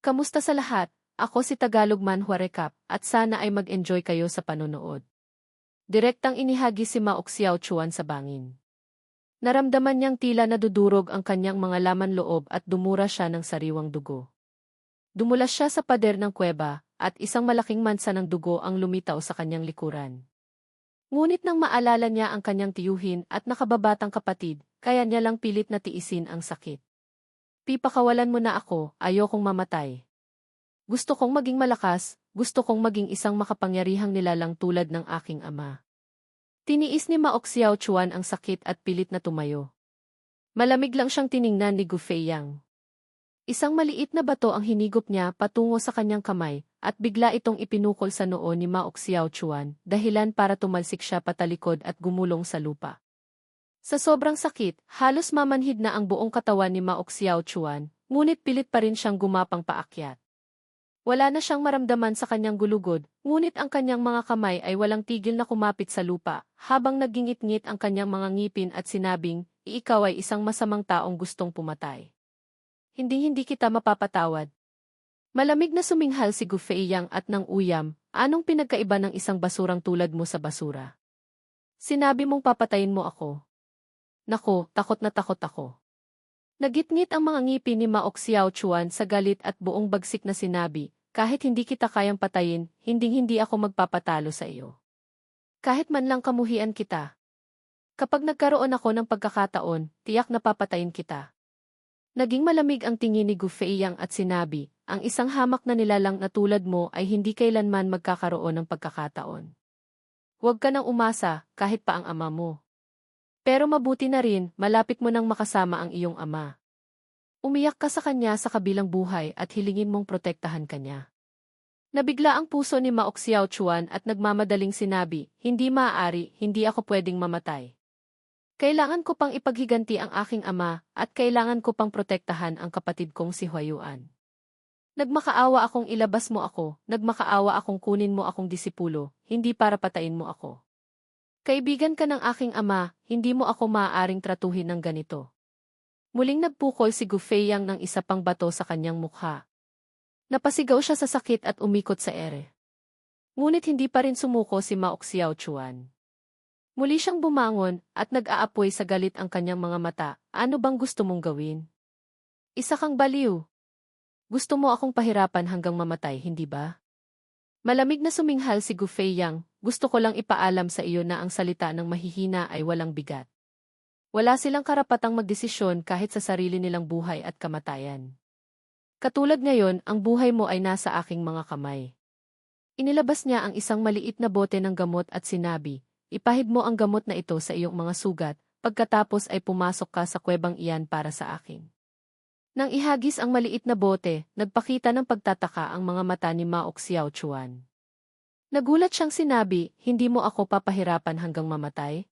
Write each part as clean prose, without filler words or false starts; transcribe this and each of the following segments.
Kamusta sa lahat? Ako si Tagalog Manhwa Recap at sana ay mag-enjoy kayo sa panonood. Direktang inihagi si Mao Xiao Chuan sa bangin. Naramdaman niyang tila nadudurog ang kanyang mga laman loob at dumura siya ng sariwang dugo. Dumulas siya sa pader ng kuweba at isang malaking mansa ng dugo ang lumitaw sa kanyang likuran. Ngunit nang maalala niya ang kanyang tiyuhin at nakababatang kapatid, kaya niya lang pilit na tiisin ang sakit. Pipakawalan mo na ako, ayokong mamatay. Gusto kong maging malakas, gusto kong maging isang makapangyarihang nilalang tulad ng aking ama. Tiniis ni Mao Xiao Chuan ang sakit at pilit na tumayo. Malamig lang siyang tiningnan ni Gu Feiyang. Isang maliit na bato ang hinigop niya patungo sa kanyang kamay, at bigla itong ipinukol sa noo ni Mao Xiao Chuan, dahilan para tumalsik siya patalikod at gumulong sa lupa. Sa sobrang sakit, halos mamanhid na ang buong katawan ni Mao Xiao Chuan, ngunit pilit pa rin siyang gumapang paakyat. Wala na siyang maramdaman sa kanyang gulugod, ngunit ang kanyang mga kamay ay walang tigil na kumapit sa lupa, habang nagingit-ngit ang kanyang mga ngipin at sinabing, "Ikaw ay isang masamang taong gustong pumatay. Hindi kita mapapatawad." Malamig na suminghal si Gu Feiyang at nang uyam, "Anong pinagkaiba ng isang basurang tulad mo sa basura? Sinabi mong papatayin mo ako." Nako, takot na takot ako. Nagitngit ang mga ngipin ni Mao Xiao Chuan sa galit at buong bagsik na sinabi, "Kahit hindi kita kayang patayin, hindi ako magpapatalo sa iyo. Kahit man lang kamuhian kita. Kapag nagkaroon ako ng pagkakataon, tiyak na papatayin kita." Naging malamig ang tingin ni Gu Feiyang at sinabi, "Ang isang hamak na nilalang na tulad mo ay hindi kailanman magkakaroon ng pagkakataon. Huwag ka nang umasa, kahit pa ang ama mo. Pero mabuti na rin, malapit mo nang makasama ang iyong ama. Umiyak ka sa kanya sa kabilang buhay at hilingin mong protektahan kanya." Nabigla ang puso ni Mao Xiao Chuan at nagmamadaling sinabi, "Hindi maaari, hindi ako pwedeng mamatay. Kailangan ko pang ipaghiganti ang aking ama at kailangan ko pang protektahan ang kapatid kong si Huayuan. Nagmakaawa akong ilabas mo ako, nagmakaawa akong kunin mo akong disipulo, hindi para patayin mo ako. Kaibigan ka ng aking ama, hindi mo ako maaaring tratuhin ng ganito." Muling nagpukol si Gu Feiyang ng isa pang bato sa kanyang mukha. Napasigaw siya sa sakit at umikot sa ere. Ngunit hindi pa rin sumuko si Mao Xiao Chuan. Muli siyang bumangon at nag-aapoy sa galit ang kanyang mga mata. "Ano bang gusto mong gawin? Isa kang baliw. Gusto mo akong pahirapan hanggang mamatay, hindi ba?" Malamig na suminghal si Gu Feiyang, "Gusto ko lang ipaalam sa iyo na ang salita ng mahihina ay walang bigat. Wala silang karapatang magdesisyon kahit sa sarili nilang buhay at kamatayan. Katulad ngayon, ang buhay mo ay nasa aking mga kamay." Inilabas niya ang isang maliit na bote ng gamot at sinabi, "Ipahid mo ang gamot na ito sa iyong mga sugat, pagkatapos ay pumasok ka sa kuwebang iyan para sa akin." Nang ihagis ang maliit na bote, nagpakita ng pagtataka ang mga mata ni Mao Xiao Chuan. Nagulat siyang sinabi, "Hindi mo ako papahirapan hanggang mamatay?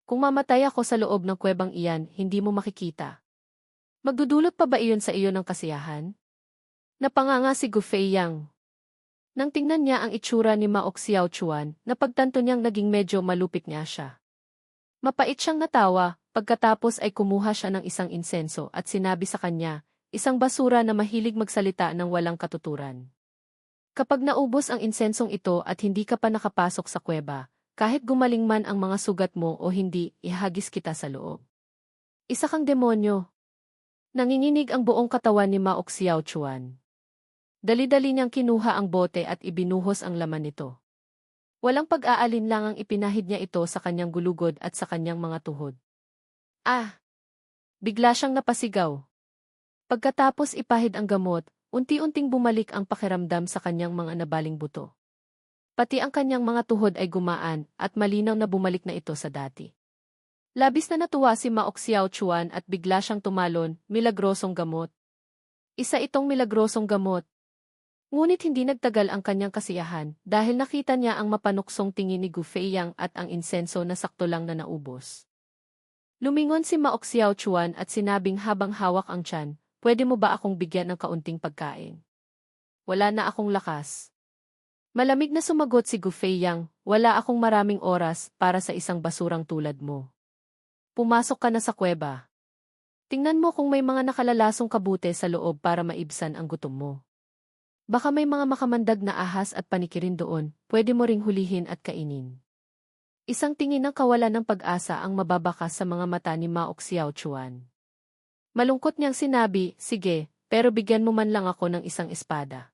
Kung mamatay ako sa loob ng kuwebang iyan, hindi mo makikita. Magdudulot pa ba iyon sa iyo ng kasiyahan?" Napanganga si Gu Feiyang. Nang tingnan niya ang itsura ni Mao Xiao Chuan, napagtanto niyang naging medyo malupit nga siya. Mapait siyang natawa, pagkatapos ay kumuha siya ng isang insenso at sinabi sa kanya, isang basura na mahilig magsalita ng walang katuturan. "Kapag naubos ang insensong ito at hindi ka pa nakapasok sa kuweba, kahit gumaling man ang mga sugat mo o hindi, ihagis kita sa loob. Isa kang demonyo." Nanginginig ang buong katawan ni Mao Xiao Chuan. Dali-dali niyang kinuha ang bote at ibinuhos ang laman nito. Walang pag-aalinlangang ipinahid niya ito sa kanyang gulugod at sa kanyang mga tuhod. "Ah!" Bigla siyang napasigaw. Pagkatapos ipahid ang gamot, unti-unting bumalik ang pakiramdam sa kanyang mga nabaling buto. Pati ang kanyang mga tuhod ay gumaan at malinaw na bumalik na ito sa dati. Labis na natuwa si Mao Xiao Chuan at bigla siyang tumalon, "Milagrosong gamot. Isa itong milagrosong gamot." Ngunit hindi nagtagal ang kanyang kasiyahan dahil nakita niya ang mapanuksong tingin ni Gu Feiyang at ang insenso na sakto lang na naubos. Lumingon si Mao Xiao Chuan at sinabing habang hawak ang tiyan, "Pwede mo ba akong bigyan ng kaunting pagkain? Wala na akong lakas." Malamig na sumagot si Gu Feiyang, "Wala akong maraming oras para sa isang basurang tulad mo. Pumasok ka na sa kuweba. Tingnan mo kung may mga nakalalasong kabute sa loob para maibsan ang gutom mo." Baka may mga makamandag na ahas at panikirin doon, pwede mo ring hulihin at kainin. Isang tingin ng kawalan ng pag-asa ang mababakas sa mga mata ni Mao Xiaochuan. Malungkot niyang sinabi, sige, pero bigyan mo man lang ako ng isang espada.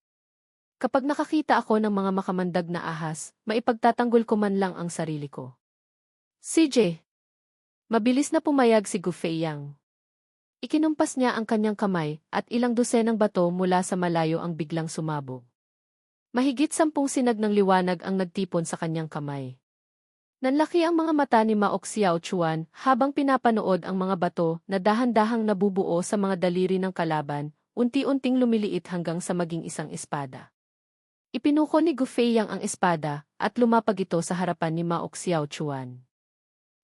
Kapag nakakita ako ng mga makamandag na ahas, maipagtatanggol ko man lang ang sarili ko. CJ. Mabilis na pumayag si Gu Feiyang. Ikinumpas niya ang kanyang kamay at ilang dosenang bato mula sa malayo ang biglang sumabog. Mahigit 10 sinag ng liwanag ang nagtipon sa kanyang kamay. Nanlaki ang mga mata ni Mao Xiaochuan habang pinapanood ang mga bato na dahan-dahang nabubuo sa mga daliri ng kalaban, unti-unting lumiliit hanggang sa maging isang espada. Ipinuko ni Gu Feiyang ang espada at lumapag ito sa harapan ni Mao Xiaochuan.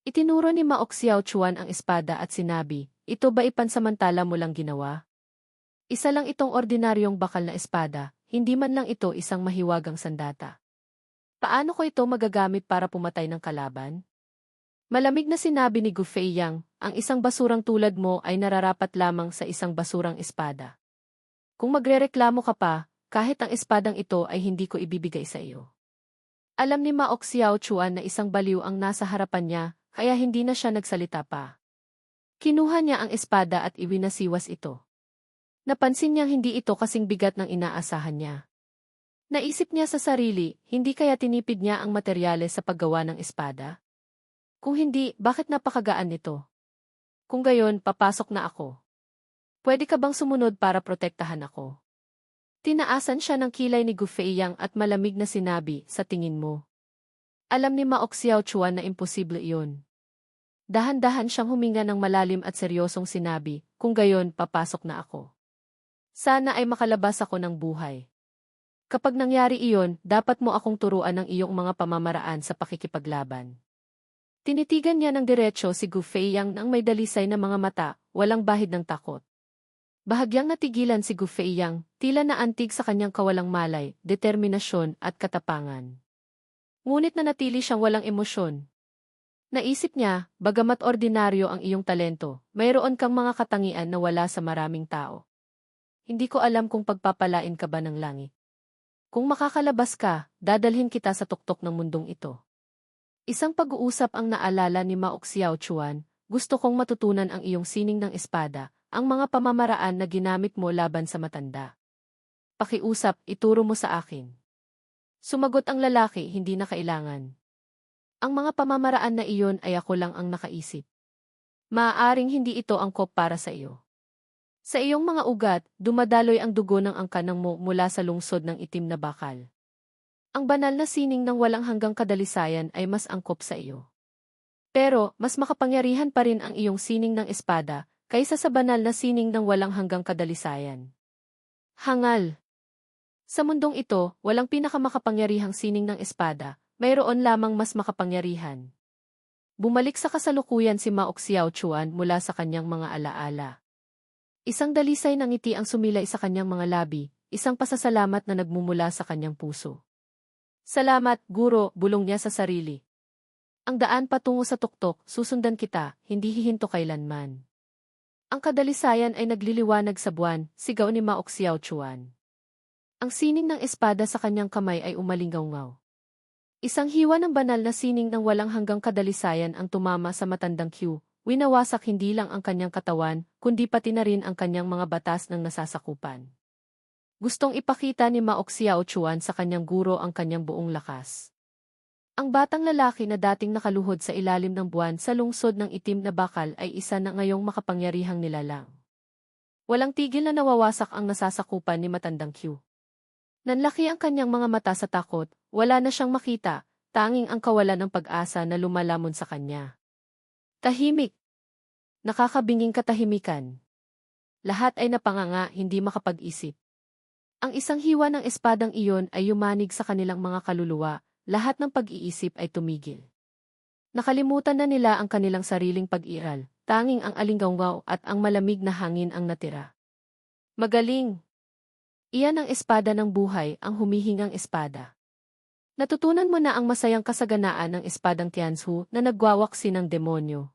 Itinuro ni Mao Xiaochuan ang espada at sinabi, ito ba ipansamantala mo lang ginawa? Isa lang itong ordinaryong bakal na espada, hindi man lang ito isang mahiwagang sandata. Paano ko ito magagamit para pumatay ng kalaban? Malamig na sinabi ni Gu Feiyang, ang isang basurang tulad mo ay nararapat lamang sa isang basurang espada. Kung magrereklamo ka pa, kahit ang espadang ito ay hindi ko ibibigay sa iyo. Alam ni Mao Xiaochuan na isang baliw ang nasa harapan niya, kaya hindi na siya nagsalita pa. Kinuha niya ang espada at iwinasiwas ito. Napansin niyang hindi ito kasing bigat ng inaasahan niya. Naisip niya sa sarili, hindi kaya tinipid niya ang materyales sa paggawa ng espada? Kung hindi, bakit napakagaan nito? Kung gayon, papasok na ako. Pwede ka bang sumunod para protektahan ako? Tinaasan siya ng kilay ni Gu Feiyang at malamig na sinabi, sa tingin mo. Alam ni Mao Xiaochuan na imposible iyon. Dahan-dahan siyang huminga ng malalim at seryosong sinabi, kung gayon, papasok na ako. Sana ay makalabas ako ng buhay. Kapag nangyari iyon, dapat mo akong turuan ng iyong mga pamamaraan sa pakikipaglaban. Tinitigan niya ng diretsyo si Gu Feiyang nang may dalisay na mga mata, walang bahid ng takot. Bahagyang natigilan si Gu Feiyang, tila naantig sa kanyang kawalang malay, determinasyon at katapangan. Ngunit nanatili siyang walang emosyon. Naisip niya, bagamat ordinaryo ang iyong talento, mayroon kang mga katangian na wala sa maraming tao. Hindi ko alam kung pagpapalain ka ba ng langit. Kung makakalabas ka, dadalhin kita sa tuktok ng mundong ito. Isang pag-uusap ang naalala ni Mao Xiaochuan, gusto kong matutunan ang iyong sining ng espada, ang mga pamamaraan na ginamit mo laban sa matanda. Pakiusap, ituro mo sa akin. Sumagot ang lalaki, hindi na kailangan. Ang mga pamamaraan na iyon ay ako lang ang nakaisip. Maaaring hindi ito angkop para sa iyo. Sa iyong mga ugat, dumadaloy ang dugo ng angkanang mo mula sa lungsod ng itim na bakal. Ang banal na sining ng walang hanggang kadalisayan ay mas angkop sa iyo. Pero, mas makapangyarihan pa rin ang iyong sining ng espada, kaysa sa banal na sining ng walang hanggang kadalisayan. Hangal. Sa mundong ito, walang pinakamakapangyarihang sining ng espada, mayroon lamang mas makapangyarihan. Bumalik sa kasalukuyan si Mao Xiaochuan mula sa kanyang mga alaala. Isang dalisay ng ngiti ang sumilay sa kanyang mga labi, isang pasasalamat na nagmumula sa kanyang puso. Salamat, guro, bulong niya sa sarili. Ang daan patungo sa tuktok, susundan kita, hindi hihinto kailanman. Ang kadalisayan ay nagliliwanag sa buwan, sigaw ni Mao Xiaochuan. Ang sining ng espada sa kanyang kamay ay umalingaw-ngaw. Isang hiwa ng banal na sining ng walang hanggang kadalisayan ang tumama sa matandang Q, winawasak hindi lang ang kanyang katawan, kundi pati na rin ang kanyang mga batas ng nasasakupan. Gustong ipakita ni Mao Xiaochuan sa kanyang guro ang kanyang buong lakas. Ang batang lalaki na dating nakaluhod sa ilalim ng buwan sa lungsod ng itim na bakal ay isa na ngayong makapangyarihang nilalang. Walang tigil na nawawasak ang nasasakupan ni matandang Q. Nanlaki ang kanyang mga mata sa takot, wala na siyang makita, tanging ang kawalan ng pag-asa na lumalamon sa kanya. Tahimik. Nakakabinging katahimikan. Lahat ay napanganga, hindi makapag-isip. Ang isang hiwa ng espadang iyon ay yumanig sa kanilang mga kaluluwa, lahat ng pag-iisip ay tumigil. Nakalimutan na nila ang kanilang sariling pag-iral, tanging ang alinggaw at ang malamig na hangin ang natira. Magaling! Iyan ang espada ng buhay, ang humihingang espada. Natutunan mo na ang masayang kasaganaan ng espadang Tianzhu na nagwawaksi ng demonyo.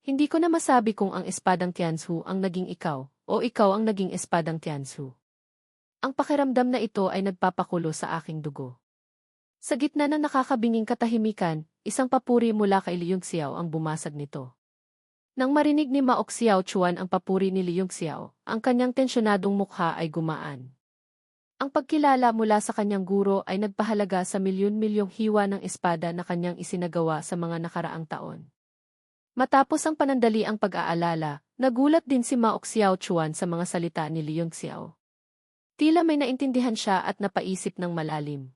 Hindi ko na masabi kung ang espadang Tianzhu ang naging ikaw, o ikaw ang naging espadang Tianzhu. Ang pakiramdam na ito ay nagpapakulo sa aking dugo. Sa gitna ng nakakabinging katahimikan, isang papuri mula kay Liyong Xiao ang bumasag nito. Nang marinig ni Maok Xiao Chuan ang papuri ni Liyong Xiao, ang kanyang tensyonadong mukha ay gumaan. Ang pagkilala mula sa kanyang guro ay nagpahalaga sa milyon-milyong hiwa ng espada na kanyang isinagawa sa mga nakaraang taon. Matapos ang panandaliang pag-aalala, nagulat din si Maok Xiao Chuan sa mga salita ni Liyong Xiao. Tila may naintindihan siya at napaisip ng malalim.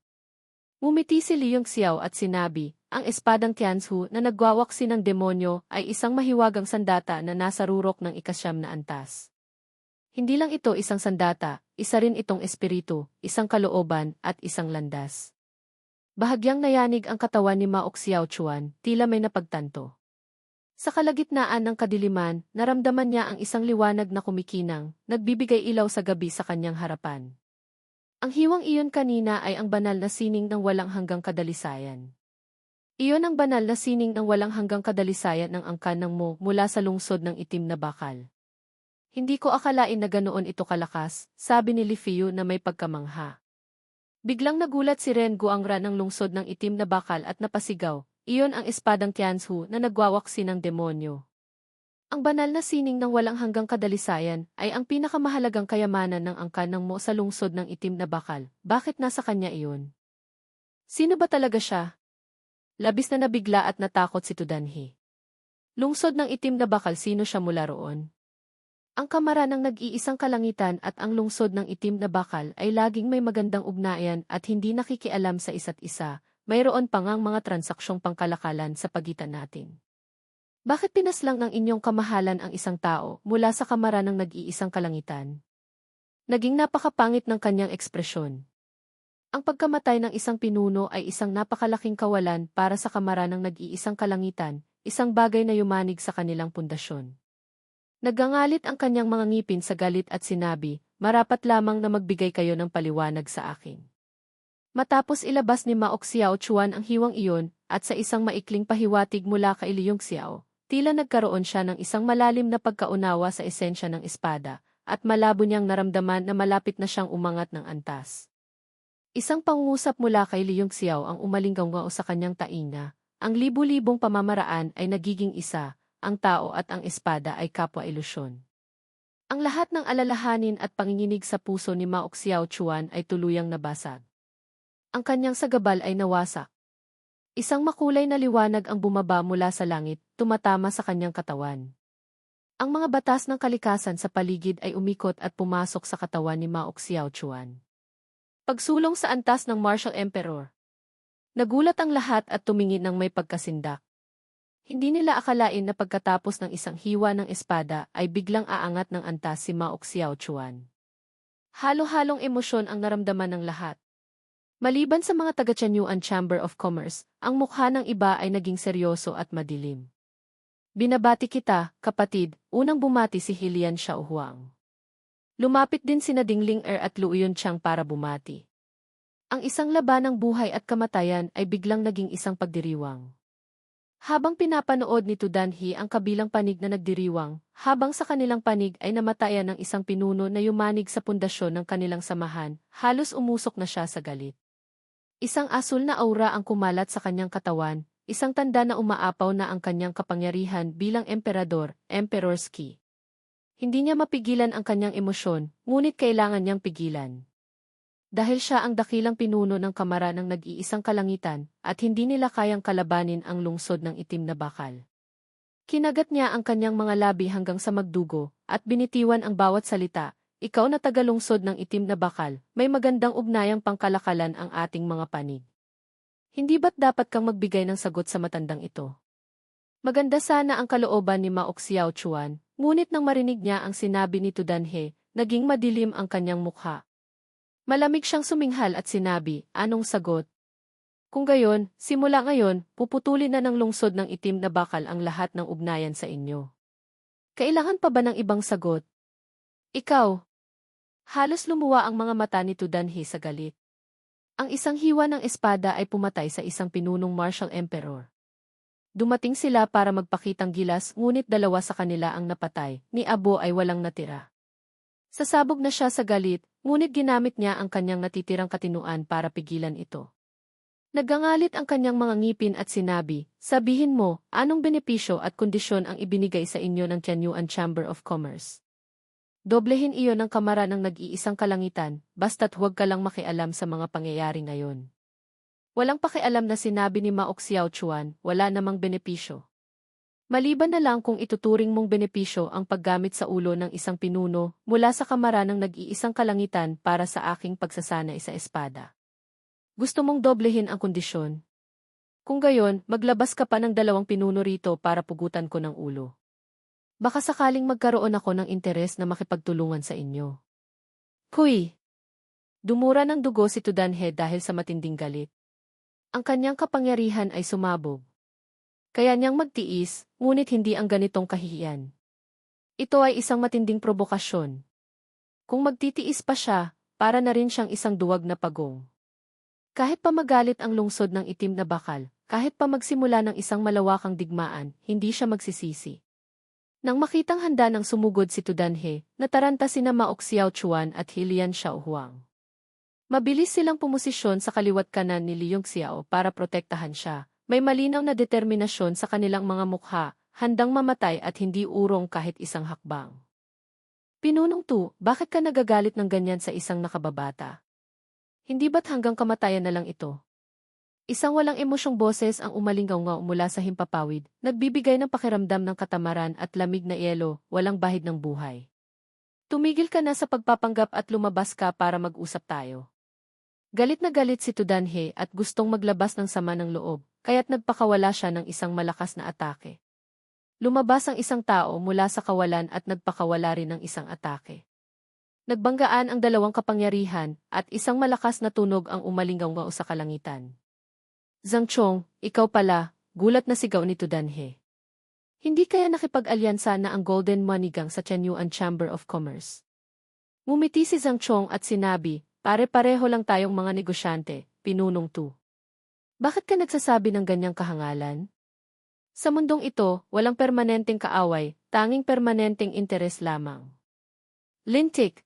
Ngumiti si Liyong Xiao at sinabi, ang espadang Tianzhu na nagwawaksi ng demonyo ay isang mahiwagang sandata na nasa rurok ng ikasyam na antas. Hindi lang ito isang sandata, isa rin itong espiritu, isang kalooban, at isang landas. Bahagyang nayanig ang katawan ni Maok Xiao Chuan, tila may napagtanto. Sa kalagitnaan ng kadiliman, naramdaman niya ang isang liwanag na kumikinang, nagbibigay ilaw sa gabi sa kanyang harapan. Ang hiwang iyon kanina ay ang banal na sining ng walang hanggang kadalisayan. Iyon ang banal na sining ng walang hanggang kadalisayan ng angkan ng Mo mula sa lungsod ng itim na bakal. Hindi ko akalain na ganoon ito kalakas, sabi ni Li Fiyu na may pagkamangha. Biglang nagulat si Ren Guangra ng lungsod ng itim na bakal at napasigaw, iyon ang espadang Tianzhu na nagwawaksi ng demonyo. Ang banal na sining ng walang hanggang kadalisayan ay ang pinakamahalagang kayamanan ng angkan ng Mo sa lungsod ng itim na bakal. Bakit nasa kanya iyon? Sino ba talaga siya? Labis na nabigla at natakot si Tudanhi. Lungsod ng itim na bakal, sino siya mula roon? Ang kamara ng nag-iisang kalangitan at ang lungsod ng itim na bakal ay laging may magandang ugnayan at hindi nakikialam sa isa't isa, mayroon pa ngang mga transaksyong pangkalakalan sa pagitan natin. Bakit pinaslang ng inyong kamahalan ang isang tao mula sa kamara ng nag-iisang kalangitan? Naging napakapangit ng kanyang ekspresyon. Ang pagkamatay ng isang pinuno ay isang napakalaking kawalan para sa kamara ng nag-iisang kalangitan, isang bagay na yumanig sa kanilang pundasyon. Nagangalit ang kanyang mga ngipin sa galit at sinabi, marapat lamang na magbigay kayo ng paliwanag sa akin. Matapos ilabas ni Maok Xiao Chuan ang hiwang iyon, at sa isang maikling pahiwatig mula kay Liyong Xiao, tila nagkaroon siya ng isang malalim na pagkaunawa sa esensya ng espada, at malabo niyang naramdaman na malapit na siyang umangat ng antas. Isang pangungusap mula kay Liyong Xiao ang umalinggangao sa kanyang tainga. Ang libu-libong pamamaraan ay nagiging isa, ang tao at ang espada ay kapwa-ilusyon. Ang lahat ng alalahanin at panginginig sa puso ni Maok Xiao Chuan ay tuluyang nabasag. Ang kanyang sagabal ay nawasak. Isang makulay na liwanag ang bumaba mula sa langit, tumatama sa kanyang katawan. Ang mga batas ng kalikasan sa paligid ay umikot at pumasok sa katawan ni Maok Xiao Chuan. Pagsulong sa antas ng Martial Emperor. Nagulat ang lahat at tumingin ng may pagkasindak. Hindi nila akalain na pagkatapos ng isang hiwa ng espada ay biglang aangat ng antas si Maok Xiao Chuan. Halo-halong emosyon ang naramdaman ng lahat. Maliban sa mga taga-Tianyuan Chamber of Commerce, ang mukha ng iba ay naging seryoso at madilim. Binabati kita, kapatid, unang bumati si Hilian Xiaohuang. Lumapit din sina Dingling at Lu Yunqiang para bumati. Ang isang labanang buhay at kamatayan ay biglang naging isang pagdiriwang. Habang pinapanood ni Tudanhi ang kabilang panig na nagdiriwang, habang sa kanilang panig ay namatayan ng isang pinuno na yumanig sa pundasyon ng kanilang samahan, halos umusok na siya sa galit. Isang asul na aura ang kumalat sa kanyang katawan, isang tanda na umaapaw na ang kanyang kapangyarihan bilang emperador, Emperor's Key. Hindi niya mapigilan ang kanyang emosyon, ngunit kailangan niyang pigilan. Dahil siya ang dakilang pinuno ng kamara ng nag-iisang kalangitan, at hindi nila kayang kalabanin ang lungsod ng itim na bakal. Kinagat niya ang kanyang mga labi hanggang sa magdugo, at binitiwan ang bawat salita, ikaw na tagalungsod ng itim na bakal, may magandang ugnayang pangkalakalan ang ating mga panig. Hindi ba't dapat kang magbigay ng sagot sa matandang ito? Maganda sana ang kalooban ni Maok Xiao Chuan, ngunit nang marinig niya ang sinabi ni Tudanhe, naging madilim ang kanyang mukha. Malamig siyang suminghal at sinabi, anong sagot? Kung gayon, simula ngayon, puputulin na ng lungsod ng itim na bakal ang lahat ng ugnayan sa inyo. Kailangan pa ba ng ibang sagot? Ikaw. Halos lumuwa ang mga mata ni Tudanhe sa galit. Ang isang hiwa ng espada ay pumatay sa isang pinunong martial emperor. Dumating sila para magpakitang gilas ngunit dalawa sa kanila ang napatay, ni Abo ay walang natira. Sasabog na siya sa galit, ngunit ginamit niya ang kanyang natitirang katinuan para pigilan ito. Nagangalit ang kanyang mga ngipin at sinabi, "Sabihin mo, anong benepisyo at kondisyon ang ibinigay sa inyo ng Tianyuan Chamber of Commerce? Doblehin iyon ng kamara ng nag-iisang kalangitan, basta't huwag ka lang makialam sa mga pangyayari ngayon." Walang pakialam na sinabi ni Mao Xiaochuan, wala namang benepisyo. Maliban na lang kung ituturing mong benepisyo ang paggamit sa ulo ng isang pinuno mula sa kamara ng nag-iisang kalangitan para sa aking pagsasanay sa espada. Gusto mong doblehin ang kondisyon? Kung gayon, maglabas ka pa ng 2 pinuno rito para pugutan ko ng ulo. Baka sakaling magkaroon ako ng interes na makipagtulungan sa inyo. Huy! Dumura ng dugo si Tudanhe dahil sa matinding galit. Ang kanyang kapangyarihan ay sumabog. Kaya niyang magtiis, ngunit hindi ang ganitong kahihiyan. Ito ay isang matinding probokasyon. Kung magtitiis pa siya, para na rin siyang isang duwag na pagong. Kahit pa magalit ang lungsod ng itim na bakal, kahit pa magsimula ng isang malawakang digmaan, hindi siya magsisisi. Nang makitang handa ng sumugod si Tudanhe, nataranta sina Mao Xiaochuan at Hilian Xiaohuang. Mabilis silang pumosisyon sa kaliwat kanan ni Liu Xiao para protektahan siya. May malinaw na determinasyon sa kanilang mga mukha, handang mamatay at hindi urong kahit isang hakbang. Pinunong Tu, bakit ka nagagalit ng ganyan sa isang nakababata? Hindi ba't hanggang kamatayan na lang ito? Isang walang emosyong boses ang umalingaw-ngaw mula sa himpapawid, nagbibigay ng pakiramdam ng katamaran at lamig na yelo, walang bahid ng buhay. Tumigil ka na sa pagpapanggap at lumabas ka para mag-usap tayo. Galit na galit si Tudanhe at gustong maglabas ng sama ng loob, kaya't nagpakawala siya ng isang malakas na atake. Lumabas ang isang tao mula sa kawalan at nagpakawala rin ng isang atake. Nagbanggaan ang 2 kapangyarihan at isang malakas na tunog ang umalingaw-ngaw sa kalangitan. "Zhang Chong, ikaw pala," gulat na sigaw ni Tudanhe. Hindi kaya nakipag-alyansa na ang Golden Manigang sa Tianyuan Chamber of Commerce? Ngumiti si Zhang Chong at sinabi, "Pare-pareho lang tayong mga negosyante, Pinunong Tu. Bakit ka nagsasabi ng ganyang kahangalan? Sa mundong ito, walang permanenteng kaaway, tanging permanenteng interes lamang." Lintik.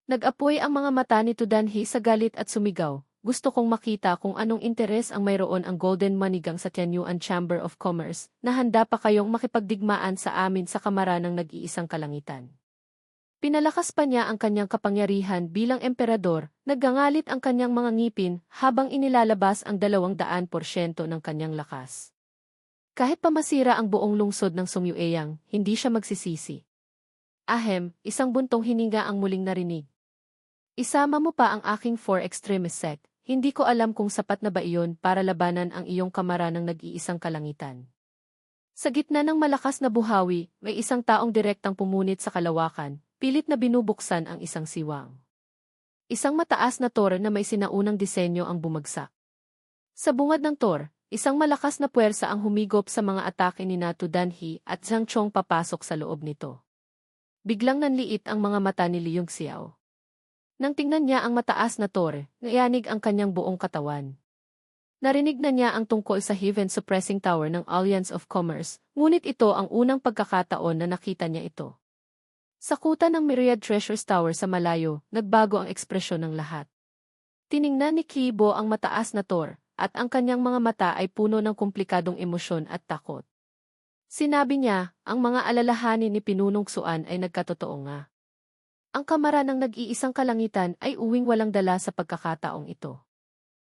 Nag-apoy ang mga mata ni Tudanhe sa galit at sumigaw, "Gusto kong makita kung anong interes ang mayroon ang Golden Manigang sa Tianyuan Chamber of Commerce na handa pa kayong makipagdigmaan sa amin sa kamara ng nag-iisang kalangitan." Pinalakas pa niya ang kanyang kapangyarihan bilang emperador, naggangalit ang kanyang mga ngipin habang inilalabas ang 200% ng kanyang lakas. Kahit pa masira ang buong lungsod ng Songyueyang, hindi siya magsisisi. Ahem, isang buntong hininga ang muling narinig. "Isama mo pa ang aking 4 extremist sect, hindi ko alam kung sapat na ba iyon para labanan ang iyong kamara ng nag-iisang kalangitan." Sa gitna ng malakas na buhawi, may isang taong direktang pumunit sa kalawakan, pilit na binubuksan ang isang siwang. Isang mataas na tor na may sinaunang disenyo ang bumagsak. Sa bungad ng tor, isang malakas na puwersa ang humigop sa mga atake ni Tudanhe at Zhang Chong papasok sa loob nito. Biglang nanliit ang mga mata ni Liu Xiao. Nang tingnan niya ang mataas na tor, nayanig ang kanyang buong katawan. Narinig na niya ang tungkol sa Heaven Suppressing Tower ng Alliance of Commerce, ngunit ito ang unang pagkakataon na nakita niya ito. Sa kuta ng Myriad Treasures Tower sa malayo, nagbago ang ekspresyon ng lahat. Tiningnan ni Kibo ang mataas na tor, at ang kanyang mga mata ay puno ng komplikadong emosyon at takot. Sinabi niya, ang mga alalahanin ni Pinunong Xuan ay nagkatotoo nga. Ang kamara ng nag-iisang kalangitan ay uwing walang dala sa pagkakataong ito.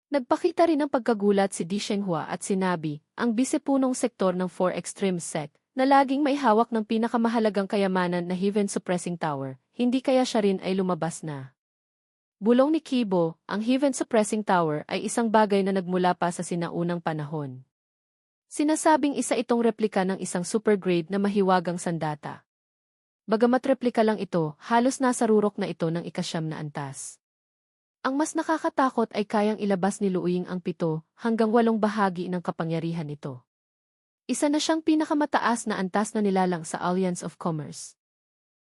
Nagpakita rin ng pagkagulat si Di Shenghua at sinabi, ang bisepunong sektor ng 4 Extreme Sect, na laging may hawak ng pinakamahalagang kayamanan na Heaven Suppressing Tower, hindi kaya siya rin ay lumabas na. Bulong ni Kibo, ang Heaven Suppressing Tower ay isang bagay na nagmula pa sa sinaunang panahon. Sinasabing isa itong replika ng isang supergrade na mahiwagang sandata. Bagamat replika lang ito, halos nasa rurok na ito ng 9 na antas. Ang mas nakakatakot ay kayang ilabas ni Luiying ang 7 hanggang 8 bahagi ng kapangyarihan nito. Isa na siyang pinakamataas na antas na nilalang sa Alliance of Commerce.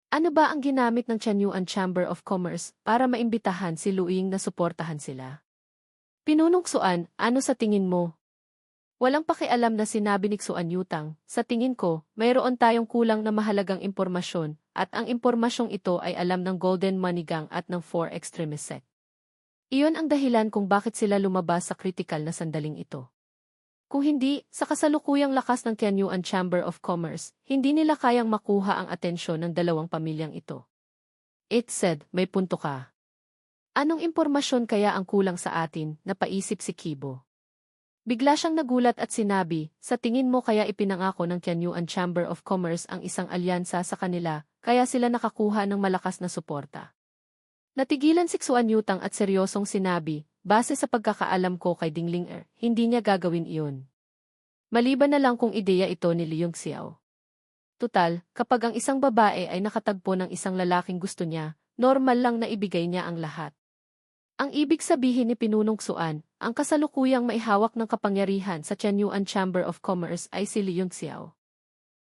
Ano ba ang ginamit ng Tianyuan Chamber of Commerce para maimbitahan si Luiying na suportahan sila? Pinunong Xuan, ano sa tingin mo? Walang pakialam na sinabi ni Xuan Yutang, sa tingin ko, mayroon tayong kulang na mahalagang impormasyon, at ang impormasyong ito ay alam ng Golden Money Gang at ng Four Extremist Sect. Iyon ang dahilan kung bakit sila lumabas sa kritikal na sandaling ito. Kung hindi, sa kasalukuyang lakas ng Tianyuan Chamber of Commerce, hindi nila kayang makuha ang atensyon ng dalawang pamilyang ito. It said, may punto ka. Anong impormasyon kaya ang kulang sa atin, napaisip si Kibo. Bigla siyang nagulat at sinabi, sa tingin mo kaya ipinangako ng Tianyuan Chamber of Commerce ang isang alyansa sa kanila, kaya sila nakakuha ng malakas na suporta. Natigilan si Xuan Yutang at seryosong sinabi, base sa pagkakaalam ko kay Ding Ling hindi niya gagawin iyon. Maliban na lang kung ideya ito ni Liu Xiao. Tutal, kapag ang isang babae ay nakatagpo ng isang lalaking gusto niya, normal lang na ibigay niya ang lahat. Ang ibig sabihin ni Pinunong Xuan, ang kasalukuyang maihawak ng kapangyarihan sa Tianyuan Chamber of Commerce ay si Liu Xiao.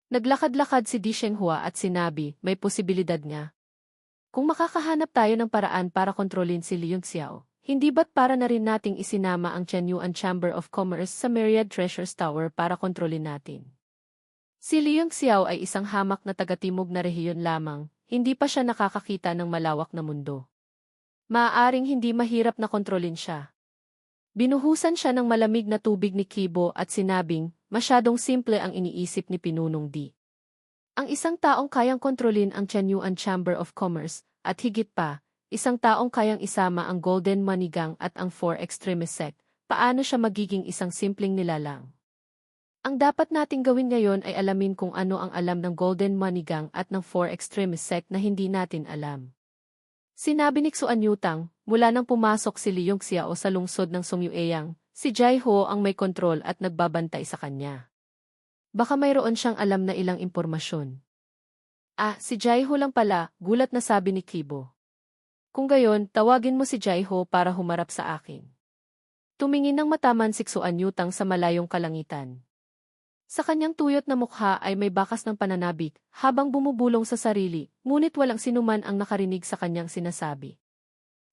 Naglakad-lakad si Di Shenghua at sinabi, may posibilidad nga. Kung makakahanap tayo ng paraan para kontrolin si Liu Xiao, hindi ba't para na rin nating isinama ang Tianyuan Chamber of Commerce sa Myriad Treasures Tower para kontrolin natin? Si Liu Xiao ay isang hamak na taga-timog na rehiyon lamang, hindi pa siya nakakakita ng malawak na mundo. Maaaring hindi mahirap na kontrolin siya. Binuhusan siya ng malamig na tubig ni Kibo at sinabing, masyadong simple ang iniisip ni Pinunong Di. Ang isang taong kayang kontrolin ang Tianyuan Chamber of Commerce, at higit pa, isang taong kayang isama ang Golden Money Gang at ang Four Extremist Sect, paano siya magiging isang simpleng nilalang? Ang dapat nating gawin ngayon ay alamin kung ano ang alam ng Golden Money Gang at ng Four Extremist Sect na hindi natin alam. Sinabi ni Xuan Yutang, mula nang pumasok si Liu Xiao sa lungsod ng Songyueyang, si Jai Ho ang may kontrol at nagbabantay sa kanya. Baka mayroon siyang alam na ilang impormasyon. Si Jai Ho lang pala, gulat na sabi ni Kibo. Kung gayon, tawagin mo si Jai Ho para humarap sa akin. Tumingin ng mataman si Xuan Yutang sa malayong kalangitan. Sa kanyang tuyot na mukha ay may bakas ng pananabik, habang bumubulong sa sarili, ngunit walang sinuman ang nakarinig sa kanyang sinasabi.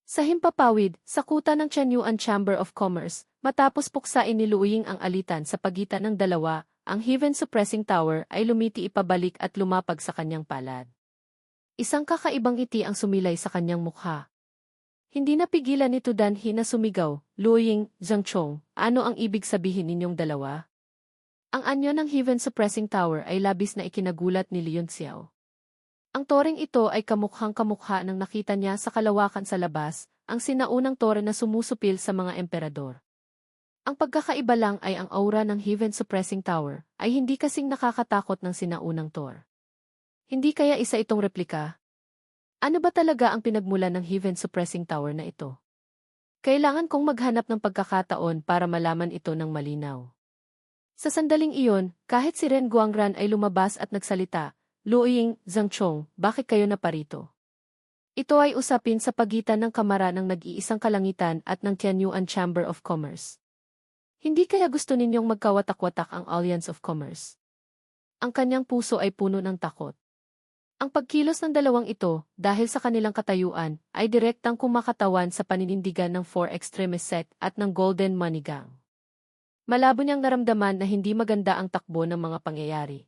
Sa himpapawid, sa kuta ng Tianyuan Chamber of Commerce, matapos puksain ni Luiying ang alitan sa pagitan ng dalawa, ang Heaven Suppressing Tower ay lumiti ipabalik at lumapag sa kanyang palad. Isang kakaibang ngiti ang sumilay sa kanyang mukha. Hindi napigilan ni Tudanhi na sumigaw, Luiying, Zhang Chong, ano ang ibig sabihin ninyong dalawa? Ang anyo ng Heaven Suppressing Tower ay labis na ikinagulat ni Liu Xiao. Ang toreng ito ay kamukhang-kamukha ng nakita niya sa kalawakan sa labas, ang sinaunang tore na sumusupil sa mga emperador. Ang pagkakaiba lang ay ang aura ng Heaven Suppressing Tower ay hindi kasing nakakatakot ng sinaunang tor. Hindi kaya isa itong replika? Ano ba talaga ang pinagmulan ng Heaven Suppressing Tower na ito? Kailangan kong maghanap ng pagkakataon para malaman ito ng malinaw. Sa sandaling iyon, kahit si Ren Guangran ay lumabas at nagsalita, Luiying, Zhang Chong, bakit kayo naparito? Ito ay usapin sa pagitan ng Kamara ng Nag-iisang Kalangitan at ng Tianyuan Chamber of Commerce. Hindi kaya gusto ninyong magkawatak-watak ang Alliance of Commerce? Ang kanyang puso ay puno ng takot. Ang pagkilos ng dalawang ito, dahil sa kanilang katayuan, ay direktang kumakatawan sa paninindigan ng Four Extremist Sect at ng Golden Money Gang. Malabo niyang naramdaman na hindi maganda ang takbo ng mga pangyayari.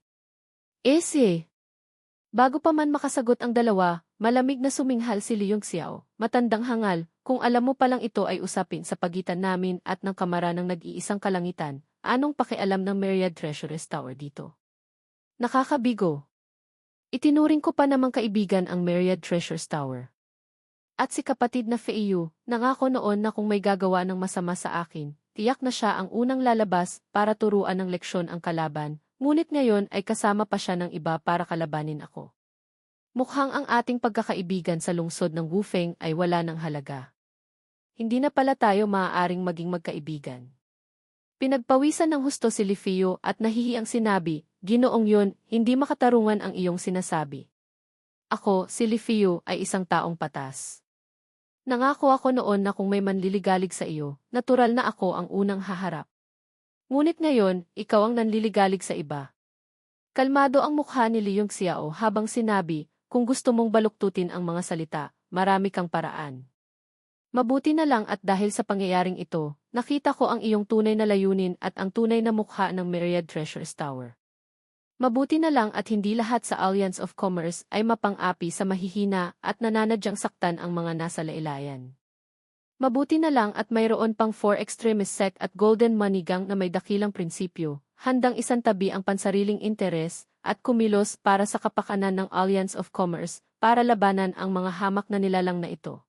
Bago pa man makasagot ang dalawa, malamig na suminghal si Liu Xiao, matandang hangal, kung alam mo palang ito ay usapin sa pagitan namin at ng Kamara ng Nag-iisang Kalangitan, anong pakialam ng Myriad Treasures Tower dito? Nakakabigo. Itinuring ko pa namang kaibigan ang Myriad Treasures Tower. At si kapatid na Feiyu, nangako noon na kung may gagawa ng masama sa akin, tiyak na siya ang unang lalabas para turuan ng leksyon ang kalaban, ngunit ngayon ay kasama pa siya ng iba para kalabanin ako. Mukhang ang ating pagkakaibigan sa lungsod ng Wufeng ay wala ng halaga. Hindi na pala tayo maaaring maging magkaibigan. Pinagpawisan ng husto si Li Feiyu at nahihiyang sinabi, Ginoong yun, hindi makatarungan ang iyong sinasabi. Ako, si Li Feiyu, ay isang taong patas. Nangako ako noon na kung may manliligalig sa iyo, natural na ako ang unang haharap. Ngunit ngayon, ikaw ang nanliligalig sa iba. Kalmado ang mukha ni Liu Xiao habang sinabi, kung gusto mong baluktutin ang mga salita, marami kang paraan. Mabuti na lang at dahil sa pangyayaring ito, nakita ko ang iyong tunay na layunin at ang tunay na mukha ng Myriad Treasures Tower. Mabuti na lang at hindi lahat sa Alliance of Commerce ay mapang-api sa mahihina at nananadyang saktan ang mga nasa lailayan. Mabuti na lang at mayroon pang 4 extremist sect at Golden Money Gang na may dakilang prinsipyo, handang isantabi ang pansariling interes at kumilos para sa kapakanan ng Alliance of Commerce para labanan ang mga hamak na nilalang na ito.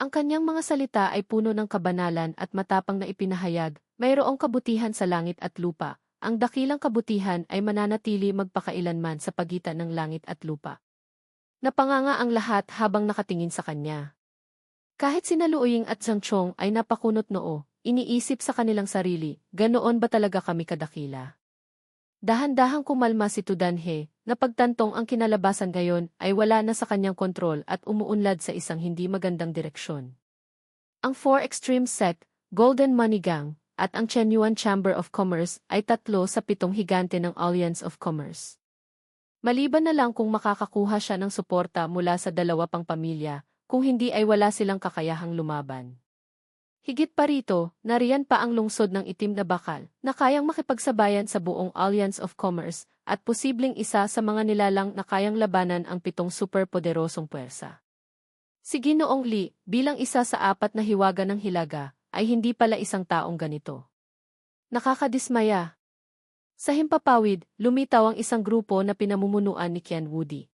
Ang kanyang mga salita ay puno ng kabanalan at matapang na ipinahayag, mayroong kabutihan sa langit at lupa. Ang dakilang kabutihan ay mananatili magpakailanman sa pagitan ng langit at lupa. Napanganga ang lahat habang nakatingin sa kanya. Kahit sina Luoying at Zhang Chong ay napakunot noo, iniisip sa kanilang sarili, ganoon ba talaga kami kadakila? Dahan-dahang kumalma si Tudanhe, na pagtantong ang kinalabasan ngayon ay wala na sa kanyang kontrol at umuunlad sa isang hindi magandang direksyon. Ang 4 Extreme Sect, Golden Money Gang, at ang Chenyuan Chamber of Commerce ay 3 sa 7 higante ng Alliance of Commerce. Maliban na lang kung makakakuha siya ng suporta mula sa 2 pang pamilya, kung hindi ay wala silang kakayahang lumaban. Higit pa rito, nariyan pa ang lungsod ng itim na bakal na kayang makipagsabayan sa buong Alliance of Commerce at posibleng isa sa mga nilalang na kayang labanan ang 7 superpoderosong puwersa. Si Ginoong Li, bilang isa sa 4 na hiwaga ng hilaga, ay hindi pala isang taong ganito. Nakakadismaya. Sa himpapawid, lumitaw ang isang grupo na pinamumunuan ni Qian Wudi.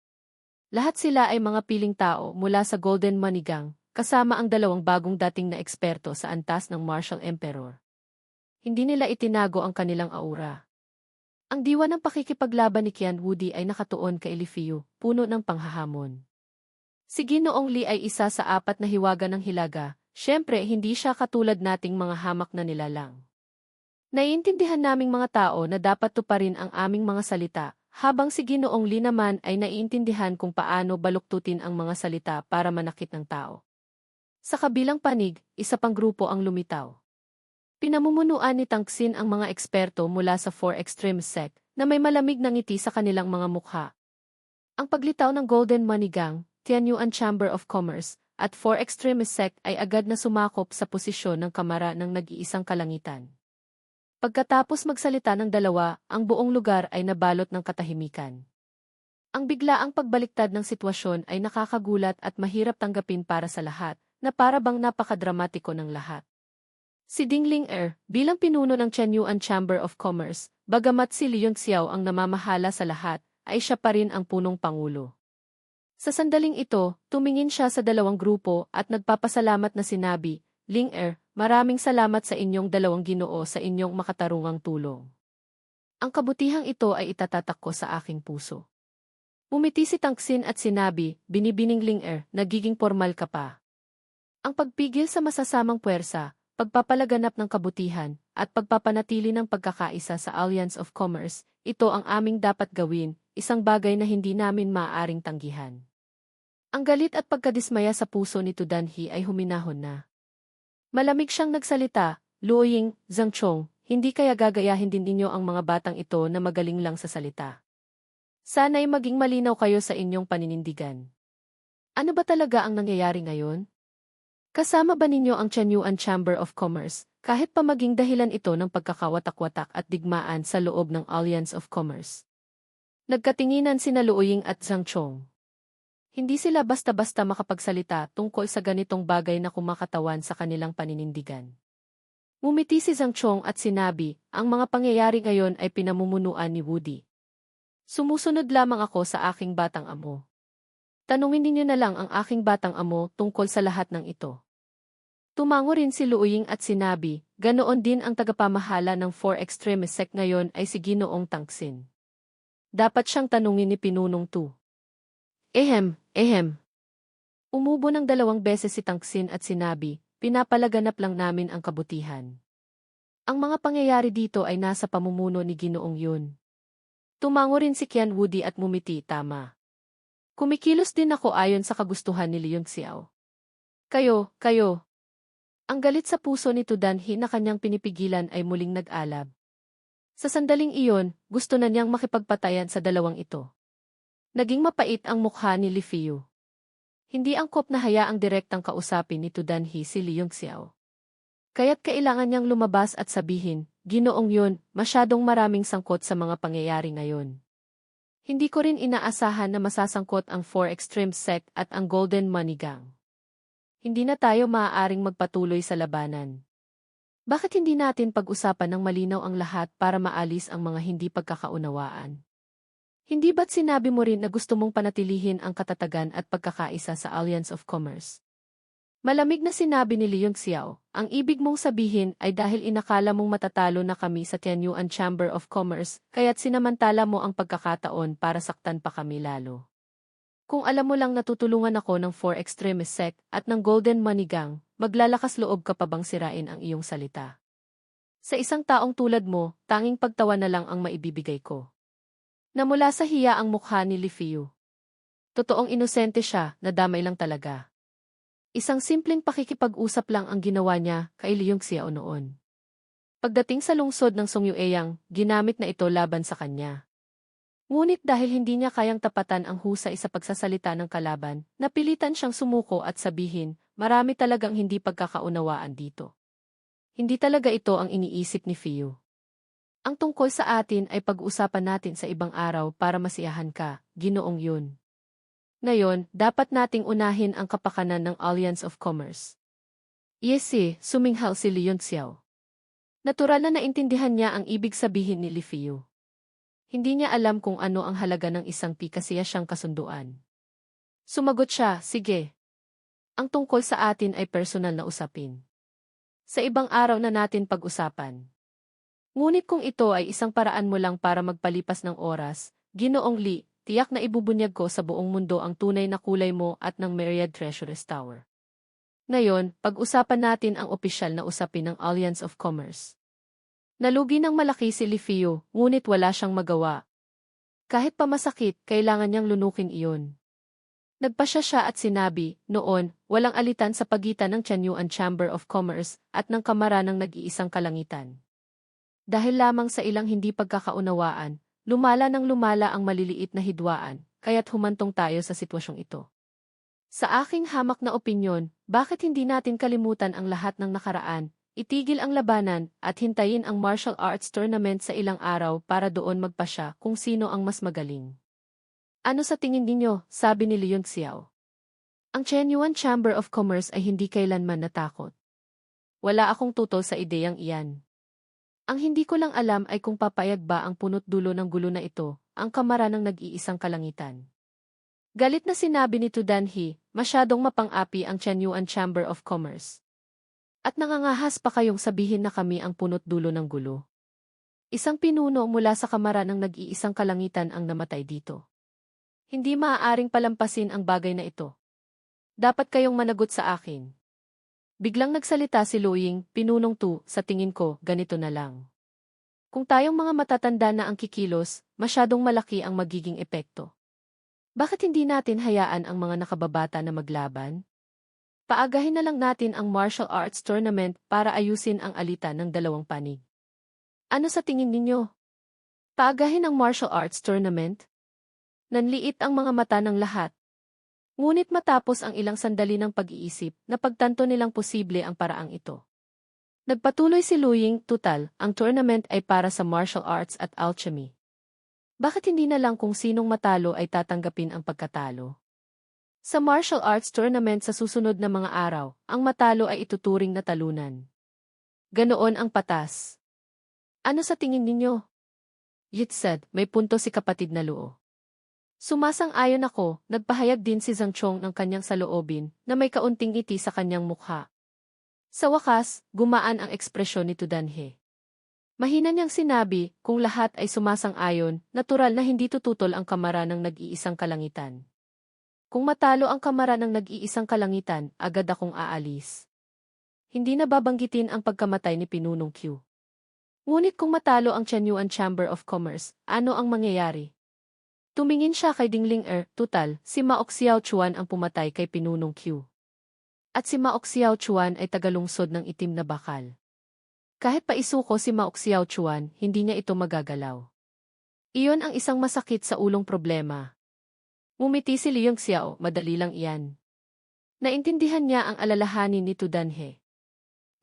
Lahat sila ay mga piling tao mula sa Golden Money Gang, kasama ang 2 bagong dating na eksperto sa antas ng Martial Emperor. Hindi nila itinago ang kanilang aura. Ang diwa ng pakikipaglaban ni Qian Wudi ay nakatuon kay Li Fiyu, puno ng panghahamon. Si Ginoong Li ay isa sa 4 na hiwaga ng hilaga, syempre hindi siya katulad nating mga hamak na nilalang. Naiintindihan naming mga tao na dapat tuparin ang aming mga salita, habang si Ginoong Li naman ay naiintindihan kung paano baluktutin ang mga salita para manakit ng tao. Sa kabilang panig, isa pang grupo ang lumitaw. Pinamumunuan ni Tangxin ang mga eksperto mula sa 4 Extreme Sect na may malamig na ngiti sa kanilang mga mukha. Ang paglitaw ng Golden Money Gang, Tianyuan Chamber of Commerce, at 4 Extreme Sect ay agad na sumakop sa posisyon ng kamara ng nag-iisang kalangitan. Pagkatapos magsalita ng 2, ang buong lugar ay nabalot ng katahimikan. Ang biglaang pagbaliktad ng sitwasyon ay nakakagulat at mahirap tanggapin para sa lahat, na para bang napakadramatiko ng lahat. Si Ding Ling-er, bilang pinuno ng Chenyuan Chamber of Commerce, bagamat si Liu Xiao ang namamahala sa lahat, ay siya pa rin ang punong pangulo. Sa sandaling ito, tumingin siya sa 2 grupo at nagpapasalamat na sinabi, Ling-er, maraming salamat sa inyong 2 Ginoo sa inyong makatarungang tulong. Ang kabutihang ito ay itatatak ko sa aking puso. Umiti si Tangxin at sinabi, binibining Ling-er, nagiging formal ka pa. Ang pagpigil sa masasamang puwersa, pagpapalaganap ng kabutihan, at pagpapanatili ng pagkakaisa sa Alliance of Commerce, ito ang aming dapat gawin, isang bagay na hindi namin maaaring tanggihan. Ang galit at pagkadismaya sa puso ni Tudanhe ay huminahon na. Malamig siyang nagsalita, Luoying, Zhang Chong, hindi kaya gagayahin din ninyo ang mga batang ito na magaling lang sa salita. Sana'y maging malinaw kayo sa inyong paninindigan. Ano ba talaga ang nangyayari ngayon? Kasama ba ninyo ang Chenyuan Chamber of Commerce, kahit pa maging dahilan ito ng pagkakawatak-watak at digmaan sa loob ng Alliance of Commerce? Nagkatinginan sina Luoying at Zhang Chong. Hindi sila basta-basta makapagsalita tungkol sa ganitong bagay na kumakatawan sa kanilang paninindigan. Ngumiti si Zhang Chong at sinabi, ang mga pangyayari ngayon ay pinamumunuan ni Wudi. Sumusunod lamang ako sa aking batang amo. Tanungin ninyo na lang ang aking batang amo tungkol sa lahat ng ito. Tumango rin si Luoying at sinabi, ganoon din ang tagapamahala ng 4 Extreme Sect ngayon ay si Ginoong Tangxin. Dapat siyang tanungin ni Pinunong Tu. Ehem. Umubo ng 2 beses si Tangxin at sinabi, pinapalaganap lang namin ang kabutihan. Ang mga pangyayari dito ay nasa pamumuno ni Ginoong Yun. Tumango rin si Qian Wudi at ngumiti, tama. Kumikilos din ako ayon sa kagustuhan ni Liu Xiao. Kayo. Ang galit sa puso ni Tudanhe na kanyang pinipigilan ay muling nag-alab. Sa sandaling iyon, gusto na niyang makipagpatayan sa 2 ito. Naging mapait ang mukha ni Li Fiyu. Hindi angkop na hayaang direktang kausapin ni Tudanhe si Liu Xiao. Kaya't kailangan niyang lumabas at sabihin, Ginoong yun, masyadong maraming sangkot sa mga pangyayari ngayon. Hindi ko rin inaasahan na masasangkot ang Four Extreme Sect at ang Golden Money Gang. Hindi na tayo maaaring magpatuloy sa labanan. Bakit hindi natin pag-usapan ng malinaw ang lahat para maalis ang mga hindi pagkakaunawaan? Hindi ba't sinabi mo rin na gusto mong panatilihin ang katatagan at pagkakaisa sa Alliance of Commerce? Malamig na sinabi ni Leung Xiao, ang ibig mong sabihin ay dahil inakala mong matatalo na kami sa Tianyuan Chamber of Commerce, kaya't sinamantala mo ang pagkakataon para saktan pa kami lalo. Kung alam mo lang natutulungan ako ng Four Extremist Sect at ng Golden Money Gang, maglalakas loob ka pa bang sirain ang iyong salita? Sa isang taong tulad mo, tanging pagtawa na lang ang maibibigay ko. Namula sa hiya ang mukha ni Li Fiu. Totoong inosente siya, nadamay lang talaga. Isang simpleng pakikipag-usap lang ang ginawa niya kay Leung Xiao noon. Pagdating sa lungsod ng Songyueyang, ginamit na ito laban sa kanya. Ngunit dahil hindi niya kayang tapatan ang husay sa pagsasalita ng kalaban, napilitan siyang sumuko at sabihin, marami talagang hindi pagkakaunawaan dito. Hindi talaga ito ang iniisip ni Fiu. Ang tungkol sa atin ay pag-usapan natin sa ibang araw para masiyahan ka, Ginoong yun. Ngayon, dapat nating unahin ang kapakanan ng Alliance of Commerce. Yesi, suminghal si Leung Xiao. Natural na naintindihan niya ang ibig sabihin ni Li Fiu. Hindi niya alam kung ano ang halaga ng isang pikasiya siyang kasunduan. Sumagot siya, sige. Ang tungkol sa atin ay personal na usapin. Sa ibang araw na natin pag-usapan. Ngunit kung ito ay isang paraan mo lang para magpalipas ng oras, Ginoong Li, tiyak na ibubunyag ko sa buong mundo ang tunay na kulay mo at ng Myriad Treasures Tower. Ngayon, pag-usapan natin ang opisyal na usapin ng Alliance of Commerce. Nalugi ng malaki si Li Fiu, ngunit wala siyang magawa. Kahit pa masakit, kailangan niyang lunukin iyon. Nagpasya siya at sinabi, noon, walang alitan sa pagitan ng Tianyuan Chamber of Commerce at ng Kamara ng Nag-iisang Kalangitan. Dahil lamang sa ilang hindi pagkakaunawaan, lumala ang maliliit na hidwaan, kaya't humantong tayo sa sitwasyong ito. Sa aking hamak na opinyon, bakit hindi natin kalimutan ang lahat ng nakaraan, itigil ang labanan, at hintayin ang martial arts tournament sa ilang araw para doon magpasya kung sino ang mas magaling? Ano sa tingin ninyo, sabi ni Leung Xiao. Ang Tianyuan Chamber of Commerce ay hindi kailanman natakot. Wala akong tutol sa ideyang iyan. Ang hindi ko lang alam ay kung papayag ba ang punot dulo ng gulo na ito, ang Kamara ng Nag-iisang Kalangitan. Galit na sinabi ni Tu Danhe, masyadong mapang-api ang Tianyuan Chamber of Commerce. At nangangahas pa kayong sabihin na kami ang punot dulo ng gulo. Isang pinuno mula sa Kamara ng Nag-iisang Kalangitan ang namatay dito. Hindi maaaring palampasin ang bagay na ito. Dapat kayong managot sa akin. Biglang nagsalita si Luoying, pinunong Tu, sa tingin ko, ganito na lang. Kung tayong mga matatanda na ang kikilos, masyadong malaki ang magiging epekto. Bakit hindi natin hayaan ang mga nakababata na maglaban? Paagahin na lang natin ang martial arts tournament para ayusin ang alitan ng dalawang panig. Ano sa tingin ninyo? Paagahin ang martial arts tournament? Nanliit ang mga mata ng lahat. Ngunit matapos ang ilang sandali ng pag-iisip, napagtanto nilang posible ang paraang ito. Nagpatuloy si Luoying, tutal, ang tournament ay para sa martial arts at alchemy. Bakit hindi na lang kung sinong matalo ay tatanggapin ang pagkatalo? Sa martial arts tournament sa susunod na mga araw, ang matalo ay ituturing na talunan. Ganoon ang patas. Ano sa tingin ninyo? Yit said, may punto si kapatid na Luo. Sumasang-ayon ako, nagpahayag din si Zhang Chong ng kanyang saloobin na may kaunting ngiti sa kanyang mukha. Sa wakas, gumaan ang ekspresyon ni Tu Danhe. Mahina niyang sinabi, kung lahat ay sumasang-ayon, natural na hindi tututol ang Kamara ng Nag-iisang Kalangitan. Kung matalo ang Kamara ng Nag-iisang Kalangitan, agad akong aalis. Hindi na babanggitin ang pagkamatay ni Pinunong Q. Ngunit kung matalo ang Tianyuan Chamber of Commerce, ano ang mangyayari? Tumingin siya kay Dingling tutal, si Mao Xiao Chuan ang pumatay kay Pinunong Q. At si Mao Xiao Chuan ay tagalungsod ng itim na bakal. Kahit pa isuko si Mao Xiao Chuan, hindi niya ito magagalaw. Iyon ang isang masakit sa ulong problema. Ngumiti si Leung Xiao, madali lang iyan. Naintindihan niya ang alalahanin ni Tu Danhe.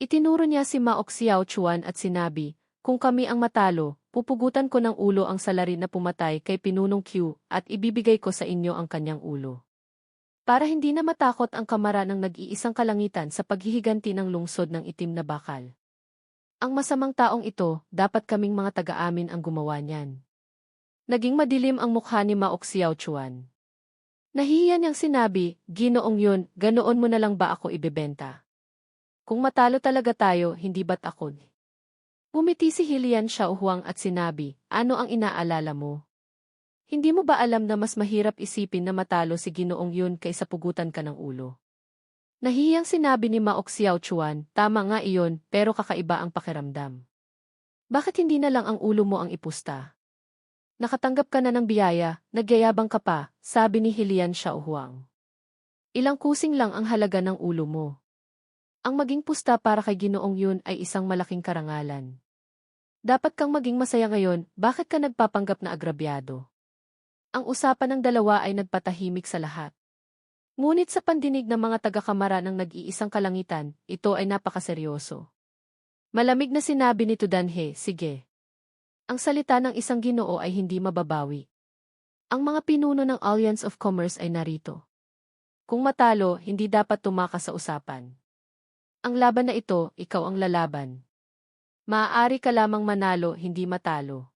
Itinuro niya si Mao Xiao Chuan at sinabi, kung kami ang matalo, pupugutan ko ng ulo ang salarin na pumatay kay Pinunong Q at ibibigay ko sa inyo ang kanyang ulo. Para hindi na matakot ang kamara ng nag-iisang kalangitan sa paghihiganti ng lungsod ng itim na bakal. Ang masamang taong ito, dapat kaming mga taga-amin ang gumawa niyan. Naging madilim ang mukha ni Mao Xiao Chuan. Nahihiya niyang sinabi, Ginoong yun, ganoon mo na lang ba ako ibebenta? Kung matalo talaga tayo, hindi ba't ako? Umiti si Hilian Xiaohuang at sinabi, ano ang inaalala mo? Hindi mo ba alam na mas mahirap isipin na matalo si Ginoong yun kaysa pugutan ka ng ulo? Nahihiyang sinabi ni Mao Xiao Chuan, tama nga iyon, pero kakaiba ang pakiramdam. Bakit hindi na lang ang ulo mo ang ipusta? Nakatanggap ka na ng biyaya, nagyayabang ka pa, sabi ni Hilian Xiaohuang. Ilang kusing lang ang halaga ng ulo mo. Ang maging pusta para kay Ginoong yun ay isang malaking karangalan. Dapat kang maging masaya ngayon, bakit ka nagpapanggap na agrabyado? Ang usapan ng dalawa ay nagpatahimik sa lahat. Ngunit sa pandinig ng mga taga-kamara ng nag-iisang kalangitan, ito ay napakaseryoso. Malamig na sinabi ni Tudanhe, sige. Ang salita ng isang Ginoo ay hindi mababawi. Ang mga pinuno ng Alliance of Commerce ay narito. Kung matalo, hindi dapat tumakas sa usapan. Ang laban na ito, ikaw ang lalaban. Maaari ka lamang manalo, hindi matalo.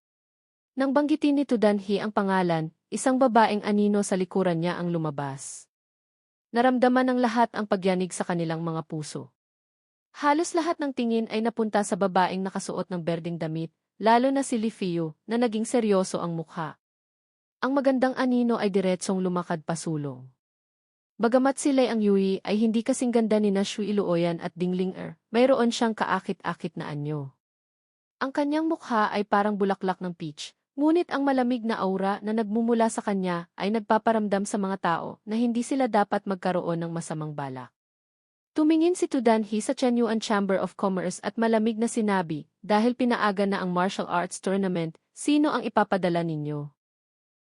Nang banggitin ni Tudanhe ang pangalan, isang babaeng anino sa likuran niya ang lumabas. Naramdaman ng lahat ang pagyanig sa kanilang mga puso. Halos lahat ng tingin ay napunta sa babaeng nakasuot ng berdeng damit, lalo na si Li Fiu, na naging seryoso ang mukha. Ang magandang anino ay diretsong lumakad pasulong. Bagamat si Lei Ang Yui ay hindi kasing ganda ni na Shui Luoyan at Ding Ling mayroon siyang kaakit-akit na anyo. Ang kanyang mukha ay parang bulaklak ng peach, ngunit ang malamig na aura na nagmumula sa kanya ay nagpaparamdam sa mga tao na hindi sila dapat magkaroon ng masamang balak. Tumingin si Tudanhe sa Chenyuan Chamber of Commerce at malamig na sinabi, dahil pinaaga na ang martial arts tournament, sino ang ipapadala ninyo?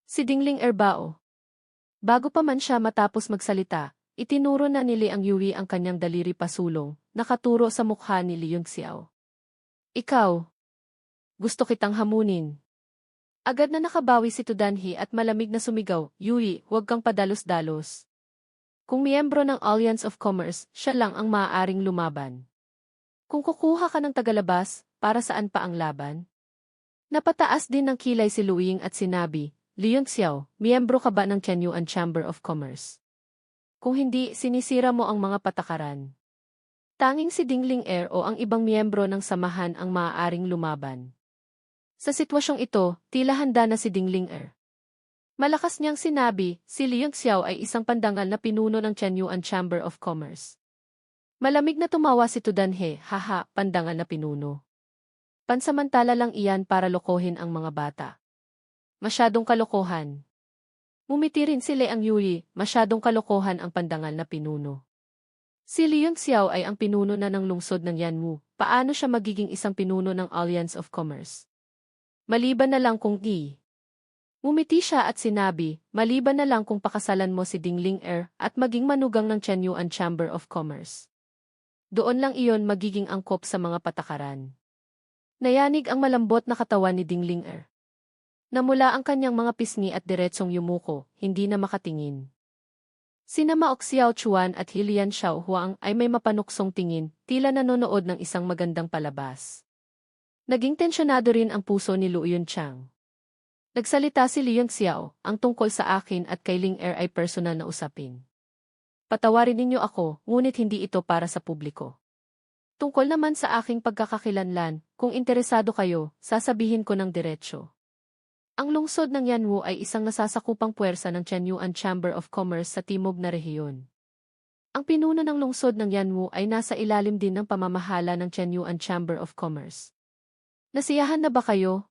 Si Dingling Bao. Bago pa man siya matapos magsalita, itinuro na ni Li Ang Yui ang kanyang daliri pasulong, nakaturo sa mukha ni Li Yongxiao. Ikaw. Gusto kitang hamunin. Agad na nakabawi si Tudanhe at malamig na sumigaw, Yui, huwag kang padalos-dalos. Kung miyembro ng Alliance of Commerce, siya lang ang maaaring lumaban. Kung kukuha ka ng tagalabas, para saan pa ang laban? Napataas din ng kilay si Lu Ying at sinabi, Li Yongxiao, miyembro ka ba ng Chenyuan Chamber of Commerce? Kung hindi, sinisira mo ang mga patakaran. Tanging si Dingling o ang ibang miyembro ng samahan ang maaaring lumaban. Sa sitwasyong ito, tila handa na si Dingling Malakas niyang sinabi, si Li Yongxiao ay isang pandangal na pinuno ng Chenyuan Chamber of Commerce. Malamig na tumawa si Tudanhe, haha, pandangal na pinuno. Pansamantala lang iyan para lokohin ang mga bata. Masyadong kalokohan. Mumiti rin si Lei Ang Yui, masyadong kalokohan ang pandangal na pinuno. Si Li Yongxiao ay ang pinuno na ng lungsod ng Yanwu, paano siya magiging isang pinuno ng Alliance of Commerce? Maliban na lang kung Mumiti siya at sinabi, maliban na lang kung pakasalan mo si Dingling at maging manugang ng Chenyuan Chamber of Commerce. Doon lang iyon magiging angkop sa mga patakaran. Nayanig ang malambot na katawan ni Dingling Namula ang kanyang mga pisngi at diretsong yumuko, hindi na makatingin. Sina Mao Xiao Chuan at Hilian Xiaohuang ay may mapanuksong tingin, tila nanonood ng isang magandang palabas. Naging tensyonado rin ang puso ni Lu Yunchang. Nagsalita si Li Yongxiao, ang tungkol sa akin at kay Ling ay personal na usapin. Patawarin ninyo ako, ngunit hindi ito para sa publiko. Tungkol naman sa aking pagkakakilanlan, kung interesado kayo, sasabihin ko ng diretsyo. Ang lungsod ng Yanwu ay isang nasasakupang puwersa ng Chenyuan Chamber of Commerce sa timog na rehiyon. Ang pinuno ng lungsod ng Yanwu ay nasa ilalim din ng pamamahala ng Chenyuan Chamber of Commerce. Nasiyahan na ba kayo?